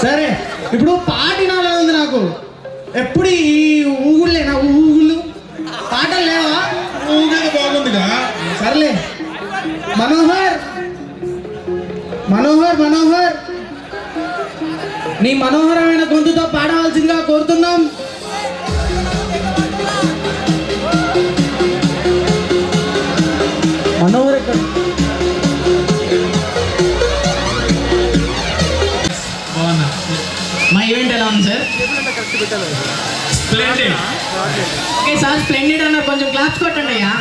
సరే ఇప్పుడు పాట నాలో ఉంది నాకు. ఎప్పుడు ఈ ఊగుళ్ళేనా ఊగుళ్ళు పాటలు లేవా? ఊగేది బాగుందిగా. సర్లే. మనోహర్ మనోహర్ మనోహర్ నీ మనోహరమైన గొంతుతో పాడవలసిందిగా కోరుతున్నాం. మనోహర్ ఎక్కడ? మా ఈవెంట్ ఎలా ఉంది సార్? ఓకే సార్, స్ప్లెండెడ్ అన్నారు. కొంచెం క్లాప్స్ కొట్టండి అయ్యా.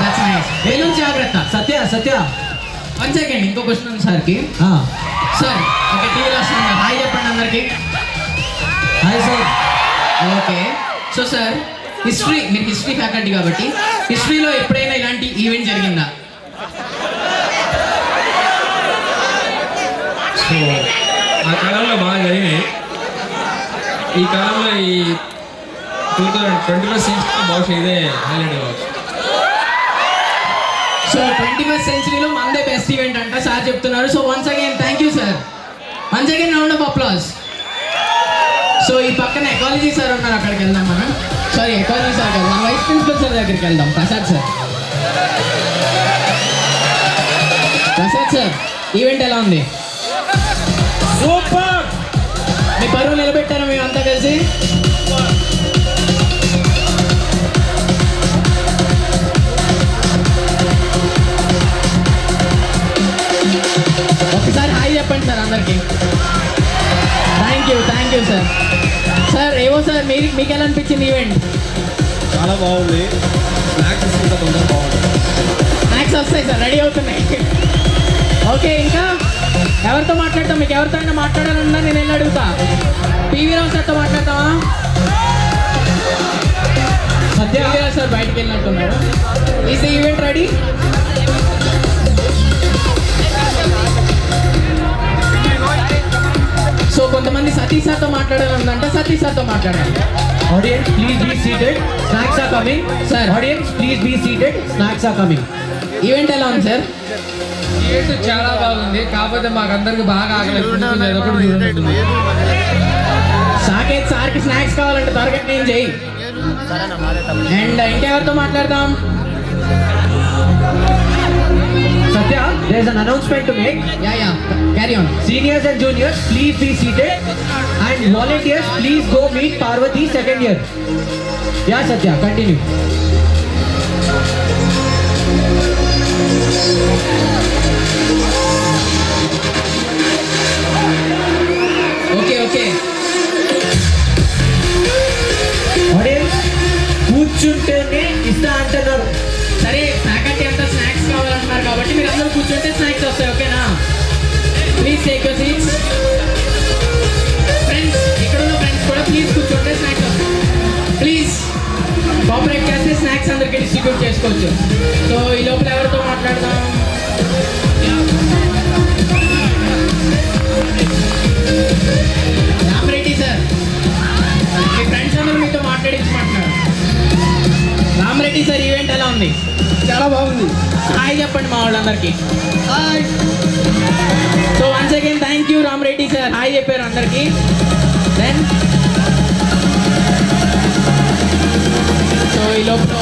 That's nice. వేలు జాగ్రత్త. సత్య 1 సెకండ్, ఇంకో క్వశ్చన్ ఉంది సార్కి. సార్ ఓకే, టీవీలో వస్తుంది. హాయ్ చెప్పండి అందరికి. Hi sir. Okay, so sir మీరు హిస్టరీ ఫ్యాకల్టీ కాబట్టి హిస్టరీలో ఎప్పుడైనా ఇలాంటి ఈవెంట్ జరిగిందా? సో ఆ కాలంలో బాగా జరిగినాయి. ఈ కాలంలో ఈ 2021 సెంచరీ బహుశా ఇదే హైలైట్ కావచ్చు. సో 21st సెంచరీలో మనదే బెస్ట్ ఈవెంట్ అంట సార్ చెప్తున్నారు. So once again thank you sir. Once again round of applause. So ఈ పక్కన ఎకాలజీ సార్ ఉన్నారు, అక్కడికి వెళ్దాం మనం. సారీ, ఎకాలజీ సార్ కాదు, మన వైస్ ప్రిన్సిపల్ సార్ దగ్గరికి వెళ్దాం. Prasad sir. Prasad sir, event ఎలా ఉంది? సూపర్. మీ పరువు నిలబెట్టారు మేమంతా కలిసి. ఒకసారి హాయ్ చెప్పండి సార్ అందరికి. Thank you sir. సార్ ఏవో సార్ మీకు ఎలా అనిపించింది ఈవెంట్? చాలా బాగుంది. స్నాక్స్ ఇంకా తొందరగా బాగుంది. స్నాక్స్ వస్తాయి సార్, రెడీ అవుతున్నాయి. ఓకే, ఇంకా ఎవరితో మాట్లాడతాం? మీకు ఎవరితో అయినా మాట్లాడాలన్నా నేను వెళ్ళి అడుగుతా. పివి రావు సార్తో మాట్లాడతావా? సత్యరావు సార్ బయటికి వెళ్ళినట్టున్నారు. Is the event ready? So కొంతమంది సతీష్ సార్తో మాట్లాడాలంటే సతీష్ సార్తో మాట్లాడాలి. Audience please be seated, snacks are coming. Sir audience please be seated, snacks are coming. Event ఎలా ఉంది సార్? ఈవెంట్ చాలా బాగుంది, కాకపోతే మాకందరికి బాగా ఆకలి. సాకేత్ సార్కి స్నాక్స్ కావాలంటే త్వరగా నేను చెయ్యి. అండ్ ఇంకెవరితో మాట్లాడదాం? Satya, there is an announcement to make. Yeah carry on. Seniors and juniors, please be seated. And volunteers, please go meet Parvati, second year. Yeah, Satya, continue. Okay Audience, కూర్చుంటేనే ఇస్తా అంటున్నారు. సరే, faculty అంతా snacks కావాలంటున్నారు కాబట్టి మీరు అందరూ కూర్చుంటే snacks వస్తాయి. ఓకేనా? Please take your seats. Friends, ఇక్కడ ఉన్న ఫ్రెండ్స్ కూడా ప్లీజ్ కూర్చుంటే స్నాక్స్ వస్తాయి. ప్లీజ్ కోఆపరేట్ చేస్తే స్నాక్స్ అందరికీ డిస్ట్రిబ్యూట్ చేసుకోవచ్చు. సో ఈ లోపల ఎవరితో మాట్లాడదాం? రామరెడ్డి సార్, మీ ఫ్రెండ్స్ అందరూ మీతో మాట్లాడించమంటున్నారు. రామరెడ్డి సార్, ఈవెంట్ ఎలా ఉంది? చాలా బాగుంది. హాయ్ చెప్పండి మా వాళ్ళందరికీ. Hi. So once again thank you Ramareddy sir. Hi చెప్పారు అందరికీ. దెన్ సో ఈ లోపల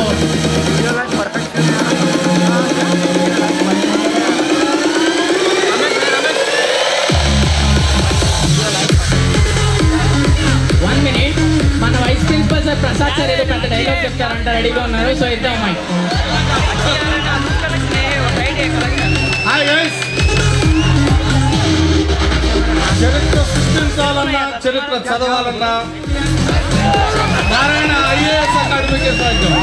మన vice principal sir Prasad sir ఏదో పెద్ద డైలాగ్ చెప్తారంట, రెడీగా ఉన్నారు. సో ఇద్దాం మైక్. Hi guys. చరిత్ర సృష్టించాలన్నా, చరిత్ర చదవాలన్నా నారాయణ IAS అకాడమీకే సాధ్యం.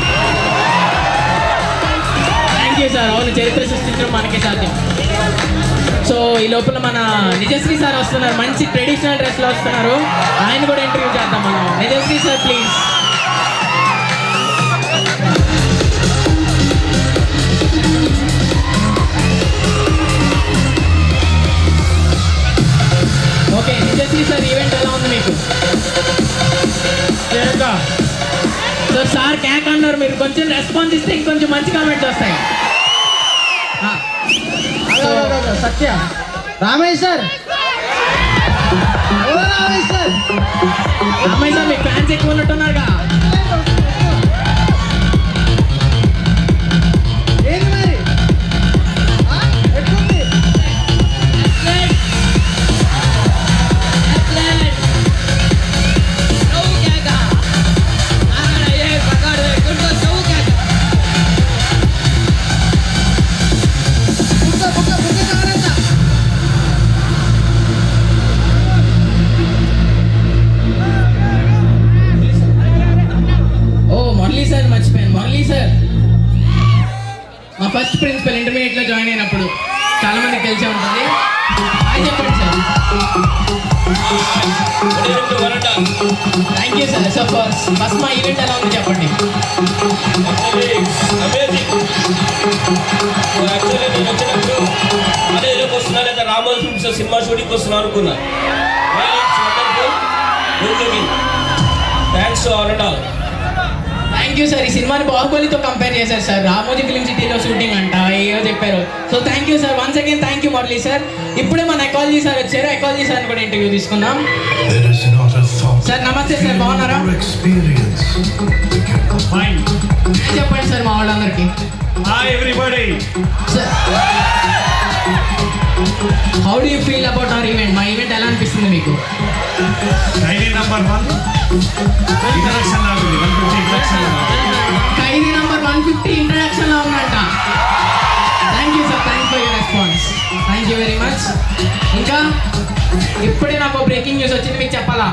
Thank you sir. అవును, చరిత్ర సృష్టించడం మనకే సాధ్యం. సో ఈ లోపల మన నిజశ్రీ సార్ వస్తున్నారు, మంచి ట్రెడిషనల్ డ్రెస్లో వస్తున్నారు. ఆయన కూడా ఇంటర్వ్యూ చేద్దాం మనం. Nijasri sir please. Okay Nijasri sir, event ఎలా ఉంది మీకు? సో సార్ క్యాక్ అన్నారు, మీరు కొంచెం రెస్పాన్స్ ఇస్తే ఇంకొంచెం మంచి కామెంట్స్ వస్తాయి. సత్య రామేష్ సార్ అమ్మాయి సార్ మీకు ఫ్యాన్స్ ఎక్కువ ఉన్నట్టున్నారుగా. ఏంది మరి ఎట్లుంది ఓ మురళీ సార్ మర్చిపోయాను. మురళీ సార్ మా ఫస్ట్ ప్రిన్సిపల్ ఇంటర్మీడియట్లో జాయిన్ అయినప్పుడు చాలా మందికి తెలిసే ఉంటుంది. హాయ్ చెప్పండి sir. Thank you sir. So first మా ఈవెంట్ ఎలా ఉంది చెప్పండి. యాక్చువల్లీ నేను వచ్చినప్పుడు అదే ఏదో వస్తున్నా లేదా రామోజీ ఫిల్మ్స్ సినిమా షూటింగ్కి వస్తున్నా అనుకున్నా. Thanks to all and all. Thank you sir. ఈ సినిమాని బాహుబలితో కంపేర్ చేశారు సార్. రామోజీ ఫిలిం సిటీలో షూటింగ్ అంట ఏదో చెప్పారు. So thank you sir. Once again thank you Murali sir. ఇప్పుడే మన ఎకాలజీ సార్ వచ్చారు. ఎకాలజీ సార్ కూడా ఇంటర్వ్యూ తీసుకుందాం. There is not a thought sir నమస్తే సార్, బాగున్నారా? or experience that can fine. చెప్పండి సార్ మా వాళ్ళందరికీ. Hi everybody. Sir how do you feel about our event? మా ఈవెంట్ ఎలా అనిపిస్తుంది మీకు? ఖైదీ నంబర్ 1 ఇంట్రడక్షన్ లాగుంది. 150 ఇంట్రడక్షన్ ఖైదీ నంబర్ 150 ఇంట్రడక్షన్ లో ఉందంట. Thank you sir. Thanks for your response. Thank you very much. ఇంకా ఇప్పుడే నాకు బ్రేకింగ్ న్యూస్ వచ్చింది, మీకు చెప్పాలా?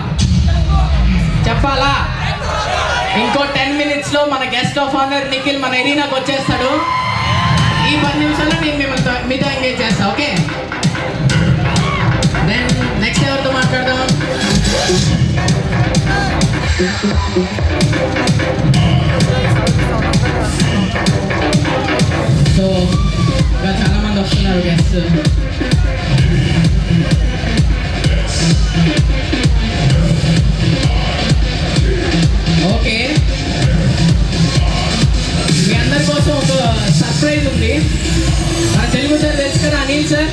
ఇంకో 10 minutes లో మన గెస్ట్ ఆఫ్ ఆనర్ నిఖిల్ మన ఎరీనాకి వచ్చేస్తాడు. ఈ 10 నిమిషాల్లో నేను మిమ్మల్ని మీతో ఎంగేజ్ చేస్తా. ఓకే, దెన్ నెక్స్ట్ ఎవరితో మాట్లాడదాం? సో ఇంకా చాలా మంది వస్తున్నారు గెస్ట్. ఓకే, మీ అందరి కోసం ఒక సర్ప్రైజ్ ఉంది. మన తెలుగు సార్ తెలుసు కదా, అనిల్ సార్.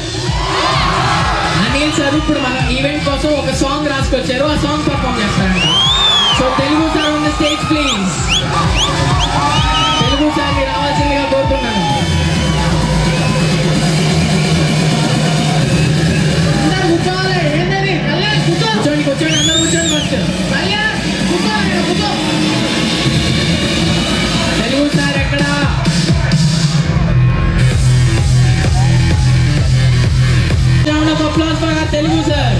అనిల్ సార్ ఇప్పుడు మన ఈవెంట్ కోసం ఒక సాంగ్ రాసుకొచ్చారు. ఆ సాంగ్ పర్ఫామ్ చేస్తారంట. So Telugu sir on the stage please. Telugu సార్ని రావాల్సిందిగా కోరుతున్నాను. కూర్చోవాలి ఏంటది కళ్యాణ్ కూర్చోండి కూర్చోండి, అందరూ కూర్చోండి ఫస్ట్. కళ్యాణ్ కూర్చో. తెలుగు సార్ ఎక్కడ? Round of applause for Telugu sir.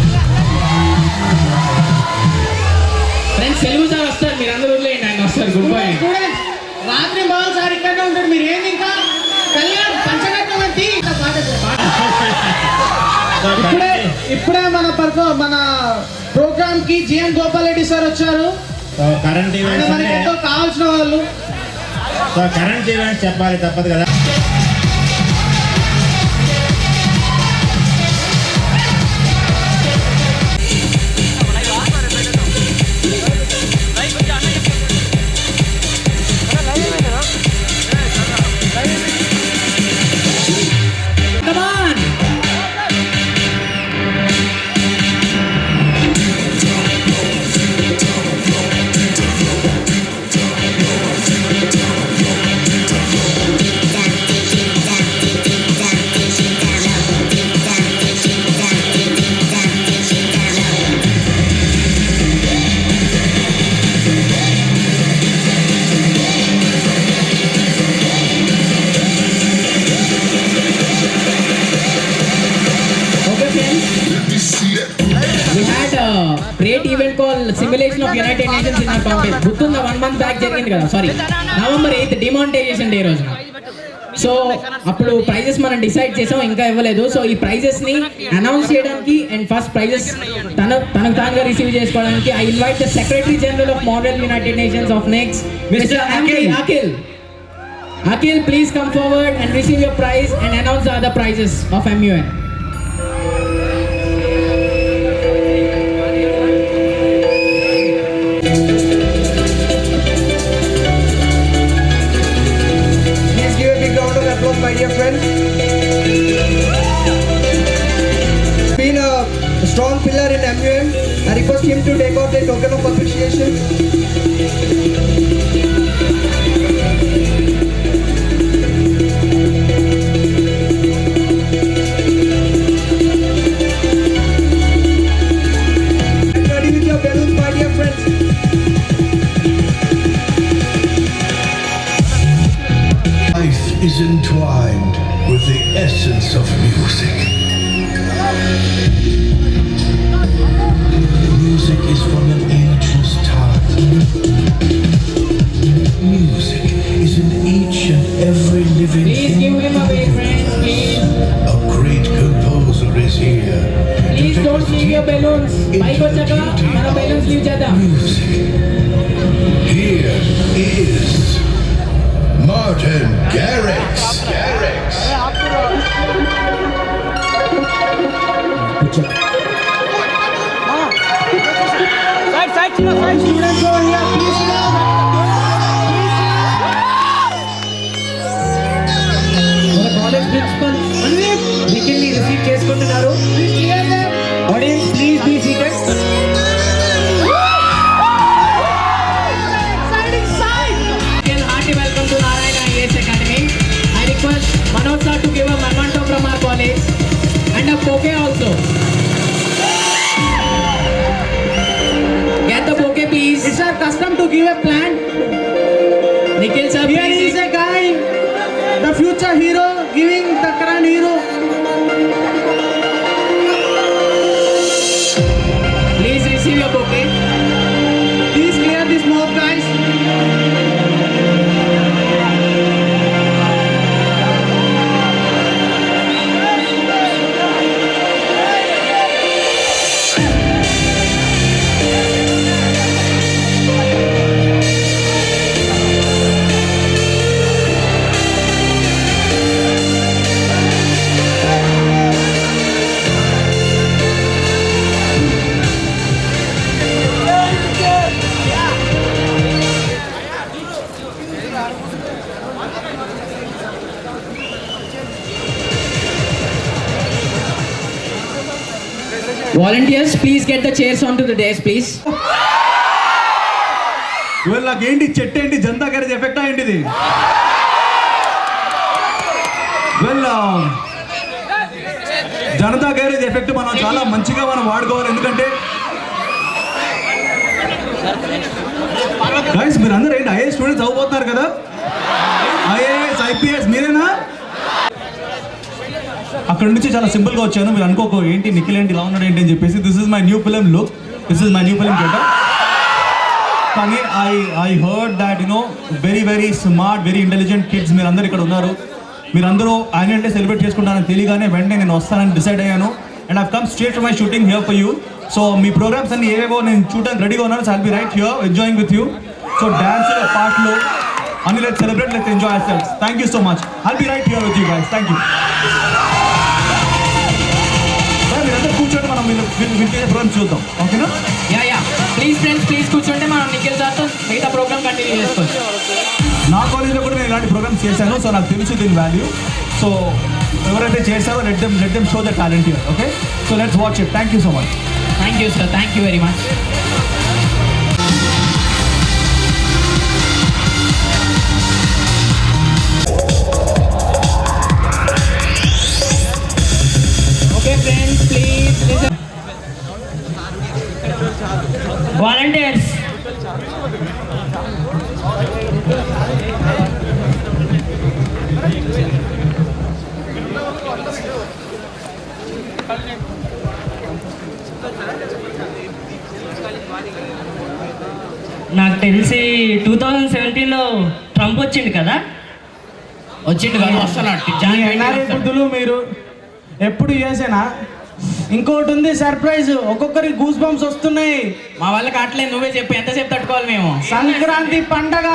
Friends Telugu sir వస్తారు, మీరు అందరూ వదిలేయండి, ఆయన వస్తారు. Good bye. స్టూడెంట్స్ రాత్రి మహల్ సార్ ఇక్కడే ఉంటాడు, మీరు ఏంది ఇంకా కళ్యాణ్ పంచగట్టం అంతి ఇప్పుడే మన ప్రోగ్రామ్ కి జిఎన్ గోపాల్ రెడ్డి సార్ వచ్చారు. కరెంట్ ఆయన ఈవెంట్స్ మనకి ఎంతో కావాల్సిన వాళ్ళు. కరెంట్ ఈవెంట్స్ చెప్పాలి తప్పదు కదా. Come on. We had a great event called Simulation of United Nations in our campus. గుర్తుందా 1 month బ్యాక్ జరిగింది కదా, sorry November 8th demonetization day రోజున. సో అప్పుడు ప్రైజెస్ మనం డిసైడ్ చేసాం, ఇంకా ఇవ్వలేదు. సో ఈ ప్రైజెస్ ని అనౌన్స్ చేయడానికి అండ్ ఫస్ట్ ప్రైజెస్ తనకు తానుగా రిసీవ్ చేసుకోవడానికి I invite the secretary general of model United nations of next mister Akhil, please come forward and receive your prize and announce the other prizes of MUN. Please give a big round of applause, my dear friends. It's been a strong pillar in MUN. I request him to take out the token of appreciation. Ready with your balloons, my dear friends. Life is entwined with the essence of music. Music is from an ageless time. Music is in each and every living Please give him a big friend, please. A great composer is here. Please don't leave your balloons. పైకి వచ్చాక మన balloons leave చేద్దాం. Music. Here is Martin Garrix. Students over here, please sit down. మన college principal వీకెండ్లీ receive చేసుకుంటున్నారు. Please clear them. Audience please be seated. Again, hearty welcome to Narayana IAS Academy. I request Manoj sir to give a memento from our college and a bouquet also. Get the bouquet, please. It's our custom to give a plant. Nikhil sir, Here please. is a guy, the future hero, giving the current hero. Please receive your bouquet. Please clear this mob, guys. Volunteers, please get the chairs onto the dais, please. వీళ్ళకేంటి చెట్టు ఏంటి Janata garage effect ఏంటిది వీళ్ళ Janata garage effect మనం చాలా మంచిగా మనం వాడుకోవాలి. ఎందుకంటే గైస్ మీరు అందరూ ఏంటి ఐఏఎస్ స్టూడెంట్స్ అవ్వబోతున్నారు కదా, ఐఏఎస్ ఐపీఎస్ మీరేనా? అక్కడ నుంచి చాలా సింపుల్గా వచ్చాను, మీరు అనుకోకు ఏంటి నిఖిల్ ఏంటి ఇలా ఉన్నాడు ఏంటి అని చెప్పేసి. This is my new film look, this is my new film getup. కానీ I heard that very very smart very intelligent kids మీరు అందరు ఇక్కడ ఉన్నారు. మీరందరూ యాన్యువల్ డే సెలబ్రేట్ చేసుకుంటారని తెలియగానే వెంటనే నేను వస్తానని డిసైడ్ అయ్యాను. And I come straight to my shooting here for you. So మీ ప్రోగ్రామ్స్ అన్ని ఏవేవో నేను చూడడానికి రెడీగా ఉన్నాను. So I'll be right here enjoying with you. So dance పాటలు అన్ని let's celebrate, let's enjoy ourselves. Thank you so much. I'll be right here with you guys. Thank you. మీరందరూ కూర్చొని మనం వీళ్ళ ప్రోగ్రామ్ చూద్దాం, ఓకేనా? యా ప్లీజ్ ఫ్రెండ్స్, ప్లీజ్ కూర్చోండి. మనం నిఖిల్ సార్తో మిగతా ప్రోగ్రామ్ కంటిన్యూ చేసుకోవచ్చు. నా కాలేజ్లో కూడా నేను ఇలాంటి ప్రోగ్రామ్స్ చేశాను. సో నాకు తెలుసు దీని వాల్యూ. సో ఎవరైతే చేశారో let them show the talent here. Okay, so let's watch it. Thank you so much. Thank you sir, thank you very much. Okay friends, please listen. Volunteers, నాకు తెలిసి 2017లో Trump వచ్చిండు కదా. వచ్చిండు కానీ వస్తున్నాడు. ఎన్ఆర్ఐ బుద్ధులు మీరు ఎప్పుడు చేసేనా? ఇంకోటి ఉంది సర్ప్రైజ్, ఒక్కొక్కరికి గూస్ బంప్స్ వస్తున్నాయి. మా వాళ్ళకి అట్లే నువ్వే చెప్పి ఎంతసేపు తట్టుకోవాలి మేము. సంక్రాంతి పండగ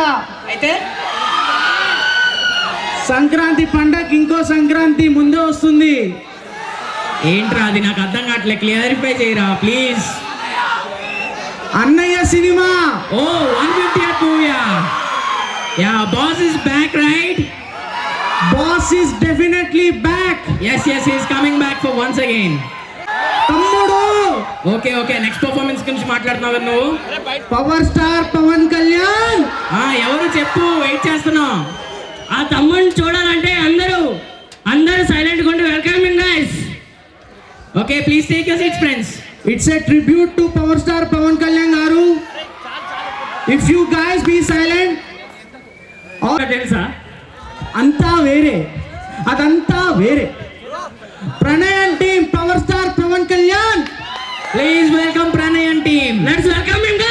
అయితే సంక్రాంతి పండగ ఇంకో సంక్రాంతి ముందే వస్తుంది. ఏంట్రా అది నాకు అర్థం కావట్లే, క్లియరిఫై చేయరా ప్లీజ్. అన్నయ్య సినిమా. ఓ 150th మూవీయా? Yeah, boss is back right? Boss is definitely back. yes he is coming back for once again. తమ్ముడు ఓకే ఓకే నెక్స్ట్ పర్ఫార్మెన్స్ గురించి మాట్లాడుతున్నావు కదా నువ్వు. Power star Pawan Kalyan. ఎవరు చెప్పు, వెయిట్ చేస్తున్నావు. ఆ తమ్ముడిని చూడాలంటే అందరూ సైలెంట్గా ఉండి welcoming guys. Okay please take your seats friends. It's a tribute to power star Pawan Kalyan garu. If you guys be silent. తెలుసా? అంతా వేరే, అదంతా వేరే. Pranayan team power star Pawan Kalyan. Please welcome Pranayan team. Let's welcome him.